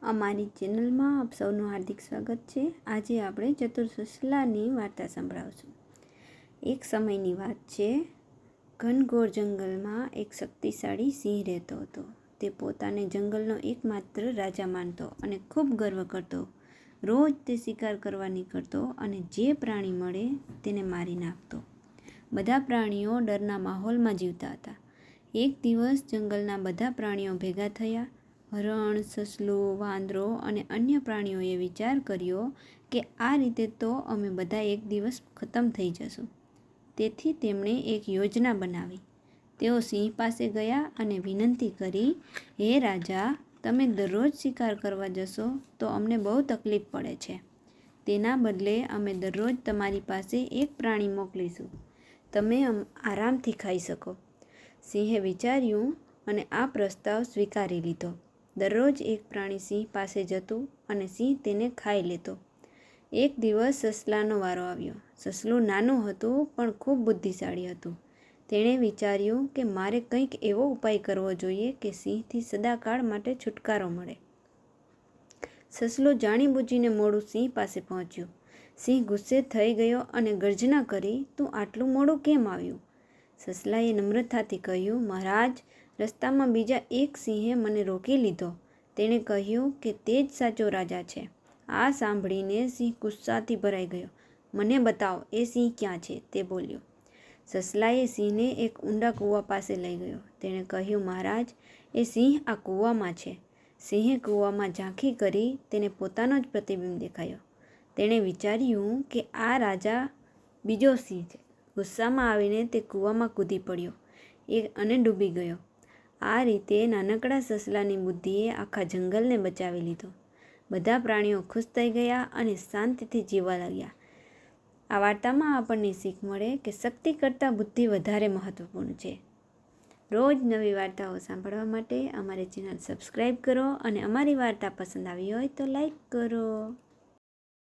અમારી ચેનલમાં આપ સૌનું હાર્દિક સ્વાગત છે। આજે આપણે ચતુર સસલાની વાર્તા સંભળાવશું। એક સમયની વાત છે। ઘનઘોર જંગલમાં એક શક્તિશાળી સિંહ રહેતો હતો। તે પોતાને જંગલનો એકમાત્ર રાજા માનતો અને ખૂબ ગર્વ કરતો। રોજ તે શિકાર કરવા નીકળતો અને જે પ્રાણી મળે તેને મારી નાખતો। બધા પ્રાણીઓ ડરના માહોલમાં જીવતા હતા। એક દિવસ જંગલના બધા પ્રાણીઓ ભેગા થયા। હરણ, સસલું, વાંદરો અને અન્ય પ્રાણીઓએ વિચાર કર્યો કે આ રીતે તો અમે બધા એક દિવસ ખતમ થઈ જશું। તેથી તેમણે એક યોજના બનાવી। તેઓ સિંહ પાસે ગયા અને વિનંતી કરી, હે રાજા, તમે દરરોજ શિકાર કરવા જશો તો અમને બહુ તકલીફ પડે છે। તેના બદલે અમે દરરોજ તમારી પાસે એક પ્રાણી મોકલીશું। તમે આરામથી ખાઈ શકો। સિંહે વિચાર્યું અને આ પ્રસ્તાવ સ્વીકારી લીધો। દરરોજ એક પ્રાણી સિંહ પાસે જતું અને સિંહ તેને ખાઈ લેતો। એક દિવસ સસલાનો વારો આવ્યો। સસલું નાનું હતું પણ ખૂબ બુદ્ધિશાળી હતું। તેણે વિચાર્યું કે મારે કંઈક એવો ઉપાય કરવો જોઈએ કે સિંહથી સદાકાળ માટે છુટકારો મળે। સસલું જાણીબૂજીને મોડું સિંહ પાસે પહોંચ્યું। સિંહ ગુસ્સે થઈ ગયો અને ગર્જના કરી, તું આટલું મોડું કેમ આવ્યું? સસલાએ નમ્રતાથી કહ્યું, મહારાજ, રસ્તામાં બીજા એક સિંહે મને રોકી લીધો। તેણે કહ્યું કે તે જ સાચો રાજા છે। આ સાંભળીને સિંહ ગુસ્સાથી ભરાઈ ગયો। મને બતાવો એ સિંહ ક્યાં છે? તે બોલ્યો। સસલાએ સિંહને એક ઊંડા કૂવા પાસે લઈ ગયો। તેણે કહ્યું, મહારાજ, એ સિંહ આ કૂવામાં છે। સિંહે કૂવામાં ઝાંખી કરી તેને પોતાનો જ પ્રતિબિંબ દેખાયો। તેણે વિચાર્યું કે આ રાજા બીજો સિંહ છે। ગુસ્સામાં આવીને તે કૂવામાં કૂદી પડ્યો અને ડૂબી ગયો। આ રીતે નાનકડા સસલાની બુદ્ધિએ આખા જંગલને બચાવી લીધો। બધા પ્રાણીઓ ખુશ થઈ ગયા અને શાંતિથી જીવવા લાગ્યા। આ વાર્તામાં આપણને શીખ મળે કે શક્તિ કરતાં બુદ્ધિ વધારે મહત્વપૂર્ણ છે। રોજ નવી વાર્તાઓ સાંભળવા માટે અમારી ચેનલ સબસ્ક્રાઈબ કરો અને અમારી વાર્તા પસંદ આવી હોય તો લાઈક કરો।